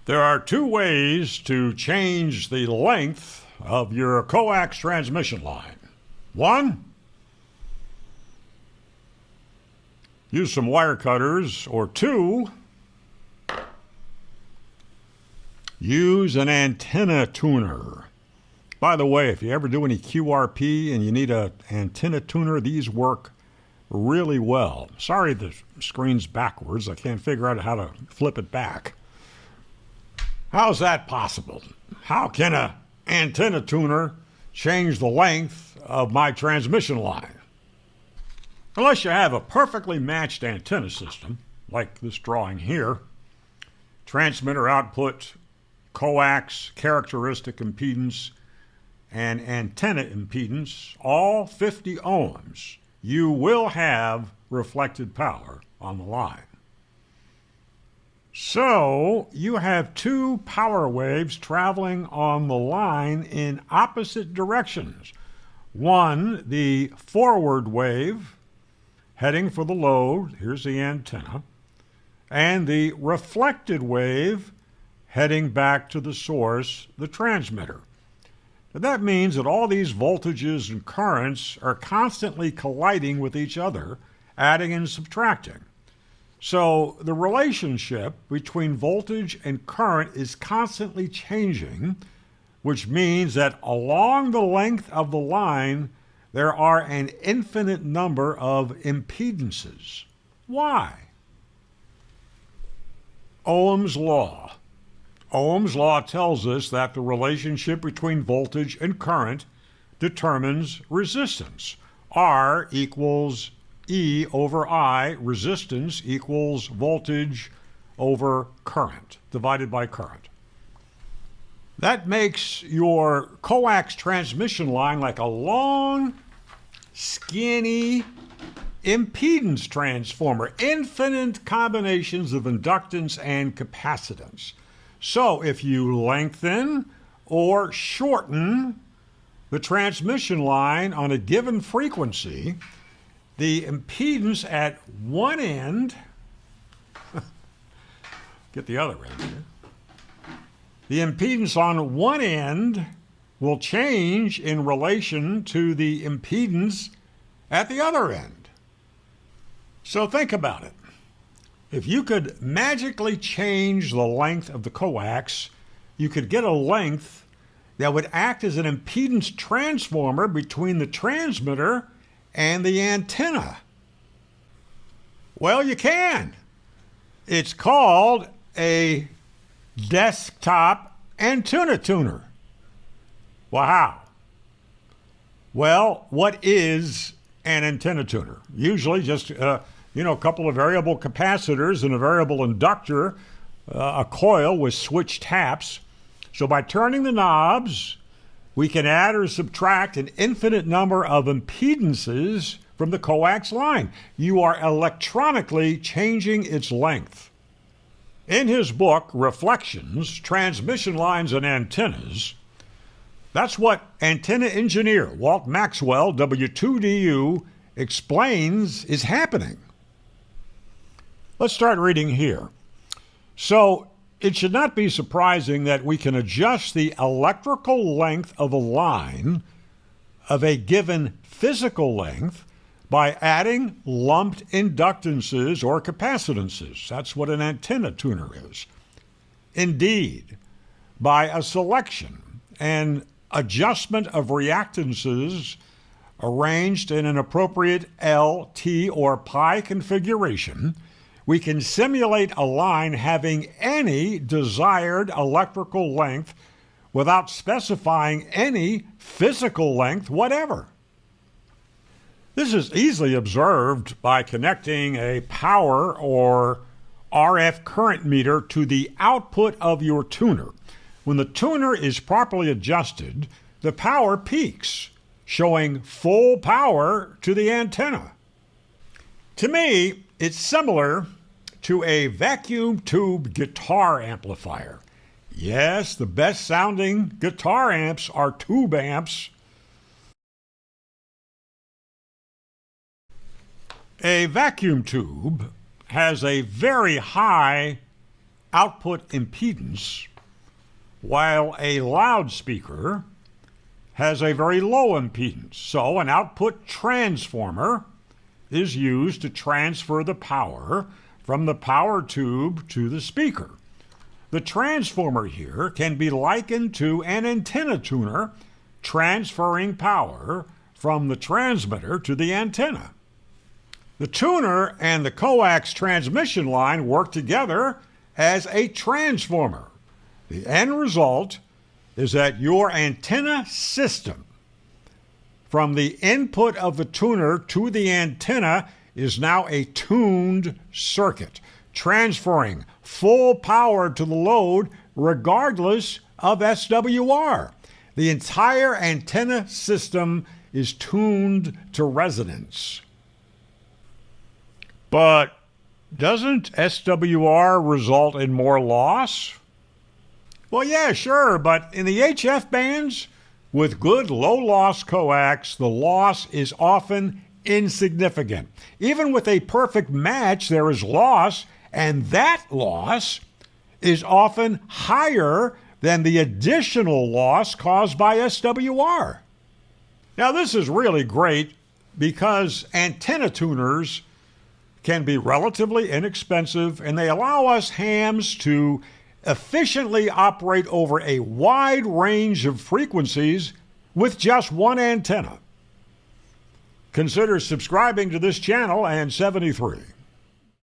There are two ways to change the length of your coax transmission line. One, use some wire cutters, or two, use an antenna tuner. By the way, if you ever do any QRP and you need an antenna tuner, these work really well. Sorry the screen's backwards. I can't figure out how to flip it back. How's that possible? How can an antenna tuner change the length of my transmission line? Unless you have a perfectly matched antenna system, like this drawing here, transmitter output, coax, characteristic impedance, and antenna impedance, all 50 ohms, you will have reflected power on the line. So you have two power waves traveling on the line in opposite directions. One, the forward wave, heading for the load, here's the antenna, and the reflected wave heading back to the source, the transmitter. That means that all these voltages and currents are constantly colliding with each other, adding and subtracting. So the relationship between voltage and current is constantly changing, which means that along the length of the line, there are an infinite number of impedances. Why? Ohm's law. Ohm's law tells us that the relationship between voltage and current determines resistance. R equals E over I, resistance equals voltage over current, divided by current. That makes your coax transmission line like a long, skinny impedance transformer, infinite combinations of inductance and capacitance. So if you lengthen or shorten the transmission line on a given frequency, the impedance at one end, get the other end here, the impedance on one end will change in relation to the impedance at the other end. So think about it. If you could magically change the length of the coax, you could get a length that would act as an impedance transformer between the transmitter and the antenna. Well, you can. It's called a desktop antenna tuner. Well, how? Well, what is an antenna tuner? Usually just a couple of variable capacitors and a variable inductor, a coil with switch taps. So by turning the knobs, we can add or subtract an infinite number of impedances from the coax line. You are electronically changing its length. In his book, Reflections, Transmission Lines and Antennas, that's what antenna engineer Walt Maxwell, W2DU, explains is happening. Let's start reading here. So it should not be surprising that we can adjust the electrical length of a line of a given physical length by adding lumped inductances or capacitances. That's what an antenna tuner is. Indeed, by a selection and adjustment of reactances arranged in an appropriate L, T, or pi configuration, we can simulate a line having any desired electrical length without specifying any physical length whatever. This is easily observed by connecting a power or RF current meter to the output of your tuner. When the tuner is properly adjusted, the power peaks, showing full power to the antenna. To me, it's similar to a vacuum tube guitar amplifier. Yes, the best sounding guitar amps are tube amps. A vacuum tube has a very high output impedance, while a loudspeaker has a very low impedance. So an output transformer is used to transfer the power from the power tube to the speaker. The transformer here can be likened to an antenna tuner transferring power from the transmitter to the antenna. The tuner and the coax transmission line work together as a transformer. The end result is that your antenna system, from the input of the tuner to the antenna, is now a tuned circuit, transferring full power to the load regardless of SWR. The entire antenna system is tuned to resonance. But doesn't SWR result in more loss? Well, yeah, sure, but in the HF bands, with good low-loss coax, the loss is often insignificant. Even with a perfect match, there is loss, and that loss is often higher than the additional loss caused by SWR. Now, this is really great because antenna tuners can be relatively inexpensive, and they allow us hams to efficiently operate over a wide range of frequencies with just one antenna. Consider subscribing to this channel and 73.